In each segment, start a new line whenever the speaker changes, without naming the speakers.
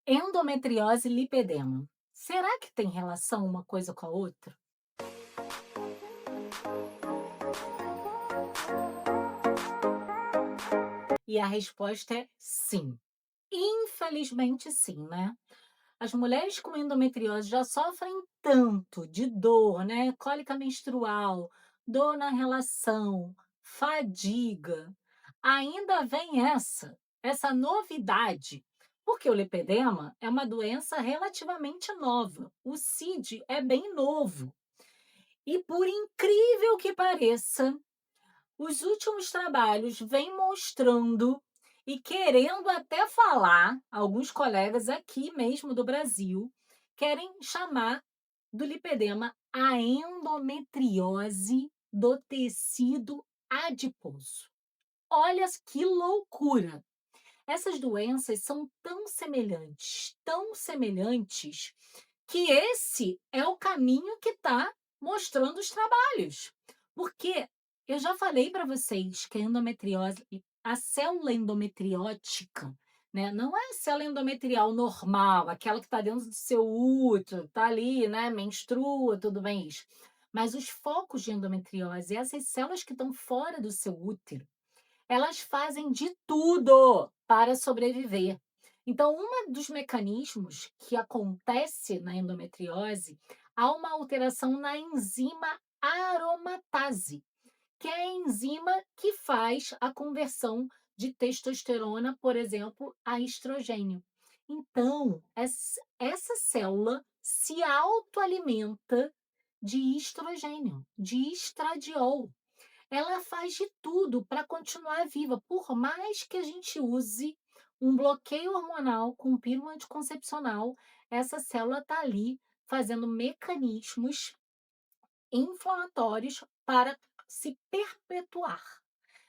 Endometriose e lipedema. Será que tem relação uma coisa com a outra? E a resposta é sim. Infelizmente sim, né? As mulheres com endometriose já sofrem tanto de dor, né? Cólica menstrual, dor na relação, fadiga. Ainda vem essa novidade, porque o lipedema é uma doença relativamente nova. O CID é bem novo. E por incrível que pareça, os últimos trabalhos vêm mostrando e querendo até falar, alguns colegas aqui mesmo do Brasil, querem chamar do lipedema a endometriose do tecido adiposo. Olha que loucura! Essas doenças são tão semelhantes, que esse é o caminho que está mostrando os trabalhos. Porque eu já falei para vocês que a endometriose, a célula endometriótica, né, não é a célula endometrial normal, aquela que está dentro do seu útero, está ali, né, menstrua, tudo bem isso. Mas os focos de endometriose, essas células que estão fora do seu útero, elas fazem de tudo para sobreviver. Então, um dos mecanismos que acontece na endometriose, há uma alteração na enzima aromatase, que é a enzima que faz a conversão de testosterona, por exemplo, a estrogênio. Então, essa célula se autoalimenta de estrogênio, de estradiol. Ela faz de tudo para continuar viva, por mais que a gente use um bloqueio hormonal com pílula anticoncepcional, essa célula está ali fazendo mecanismos inflamatórios para se perpetuar,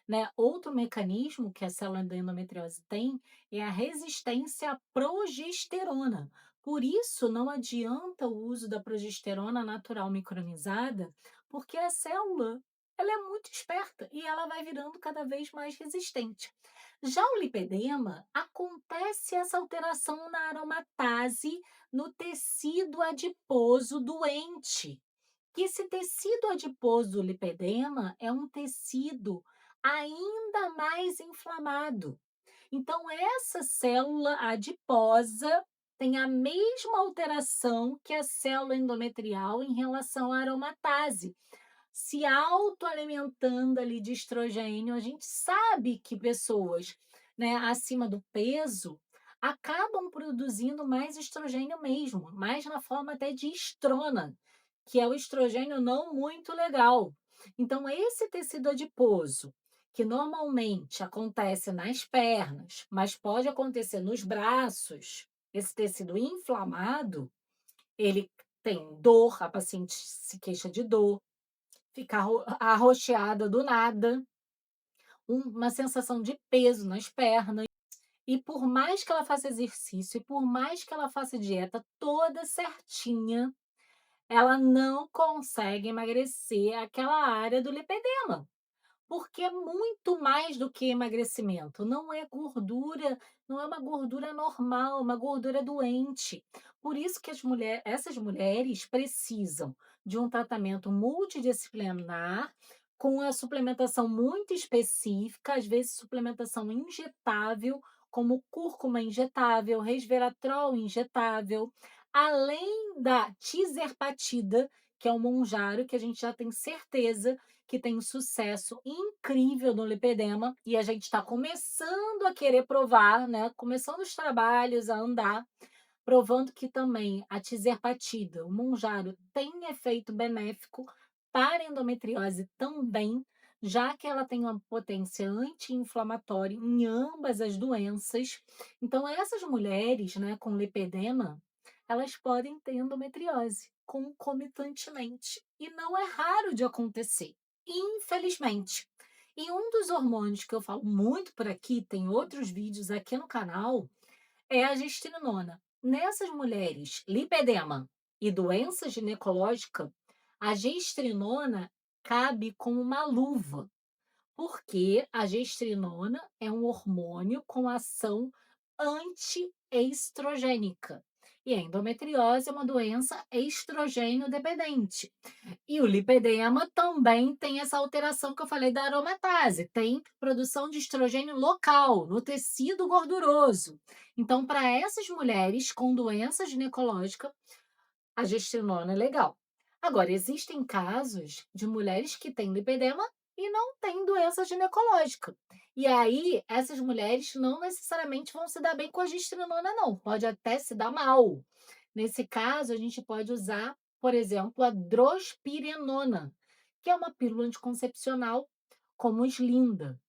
né? Outro mecanismo que a célula da endometriose tem é a resistência à progesterona. Por isso, não adianta o uso da progesterona natural micronizada, porque a célula ela é muito esperta e ela vai virando cada vez mais resistente. Já o lipedema, acontece essa alteração na aromatase no tecido adiposo doente, que esse tecido adiposo lipedema é um tecido ainda mais inflamado. Então, essa célula adiposa tem a mesma alteração que a célula endometrial em relação à aromatase, se autoalimentando ali de estrogênio. A gente sabe que pessoas, né, acima do peso acabam produzindo mais estrogênio mesmo, mais na forma até de estrona, que é o estrogênio não muito legal. Então, esse tecido adiposo, que normalmente acontece nas pernas, mas pode acontecer nos braços, esse tecido inflamado, ele tem dor, a paciente se queixa de dor, fica arroxeada do nada, uma sensação de peso nas pernas. E por mais que ela faça exercício, e por mais que ela faça dieta toda certinha, ela não consegue emagrecer aquela área do lipedema. Porque é muito mais do que emagrecimento, não é gordura, não é uma gordura normal, é uma gordura doente. Por isso que essas mulheres precisam de um tratamento multidisciplinar, com a suplementação muito específica, às vezes suplementação injetável, como cúrcuma injetável, resveratrol injetável, além da tiserpatida, que é um monjaro que a gente já tem certeza que tem um sucesso incrível no lipedema, e a gente está começando a querer provar, né? Começando os trabalhos a andar, provando que também a tiserpatida, o monjaro, tem efeito benéfico para a endometriose também, já que ela tem uma potência anti-inflamatória em ambas as doenças. Então, essas mulheres, né, com lipedema, elas podem ter endometriose concomitantemente. E não é raro de acontecer, infelizmente. E um dos hormônios que eu falo muito por aqui, tem outros vídeos aqui no canal, é a gestrinona. Nessas mulheres, lipedema e doença ginecológica, a gestrinona cabe como uma luva, porque a gestrinona é um hormônio com ação antiestrogênica. E a endometriose é uma doença estrogênio dependente. E o lipedema também tem essa alteração que eu falei da aromatase, tem produção de estrogênio local, no tecido gorduroso. Então, para essas mulheres com doença ginecológica, a gestrinona é legal. Agora, existem casos de mulheres que têm lipedema e não têm doença ginecológica. E aí, essas mulheres não necessariamente vão se dar bem com a gestrinona, não. Pode até se dar mal. Nesse caso, a gente pode usar, por exemplo, a drospirenona, que é uma pílula anticoncepcional como o Slinda.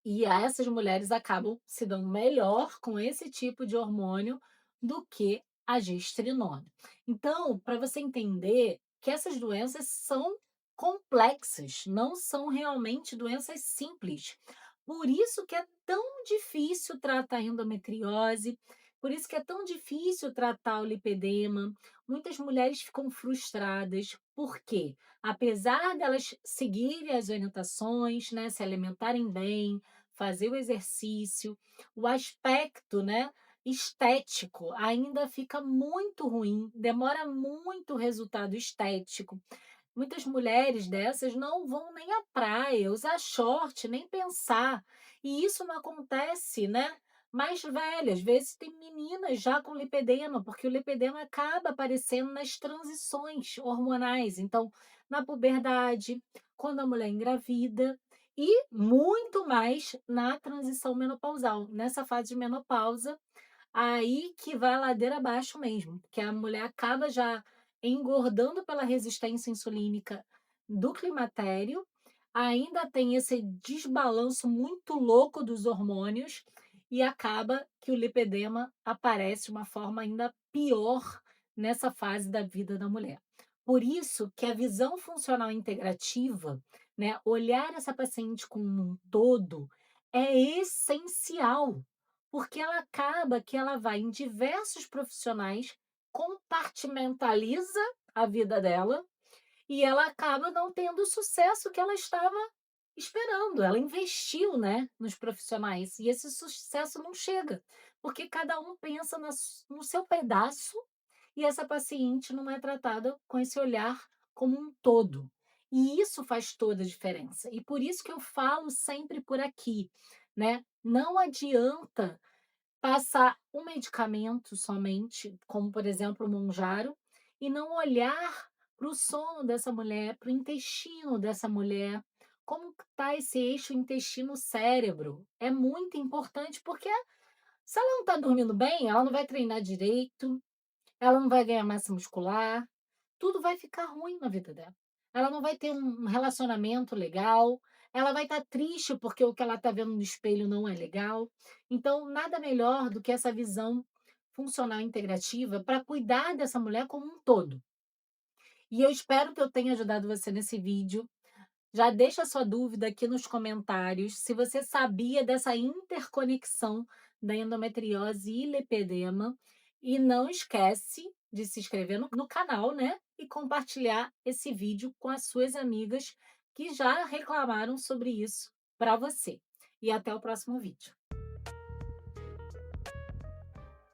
E essas mulheres acabam se dando melhor com esse tipo de hormônio do que a gestrinona. Então, para você entender que essas doenças são complexas, não são realmente doenças simples. Por isso que é tão difícil tratar a endometriose, por isso que é tão difícil tratar o lipedema. Muitas mulheres ficam frustradas, porque apesar delas seguirem as orientações, né, se alimentarem bem, fazer o exercício, o aspecto, né, estético ainda fica muito ruim, demora muito o resultado estético. Muitas mulheres dessas não vão nem à praia, usar short, nem pensar. E isso não acontece, né? Mais velha, às vezes tem meninas já com lipedema, porque o lipedema acaba aparecendo nas transições hormonais. Então, na puberdade, quando a mulher engravida, e muito mais na transição menopausal. Nessa fase de menopausa, aí que vai a ladeira abaixo mesmo, porque a mulher acaba já engordando pela resistência insulínica do climatério, ainda tem esse desbalanço muito louco dos hormônios e acaba que o lipedema aparece de uma forma ainda pior nessa fase da vida da mulher. Por isso que a visão funcional integrativa, né, olhar essa paciente como um todo, é essencial, porque ela acaba que ela vai em diversos profissionais, compartimentaliza a vida dela e ela acaba não tendo o sucesso que ela estava esperando. Ela investiu, né, nos profissionais e esse sucesso não chega, porque cada um pensa no seu pedaço e essa paciente não é tratada com esse olhar como um todo. E isso faz toda a diferença. E por isso que eu falo sempre por aqui, né? Não adianta passar um medicamento somente, como por exemplo o Monjaro, e não olhar para o sono dessa mulher, para o intestino dessa mulher, como está esse eixo intestino-cérebro. É muito importante, porque se ela não está dormindo bem, ela não vai treinar direito, ela não vai ganhar massa muscular, tudo vai ficar ruim na vida dela. Ela não vai ter um relacionamento legal, ela vai estar triste porque o que ela está vendo no espelho não é legal. Então, nada melhor do que essa visão funcional integrativa para cuidar dessa mulher como um todo. E eu espero que eu tenha ajudado você nesse vídeo. Já deixa a sua dúvida aqui nos comentários se você sabia dessa interconexão da endometriose e lipedema. E não esquece de se inscrever no canal, né? E compartilhar esse vídeo com as suas amigas que já reclamaram sobre isso para você. E até o próximo vídeo.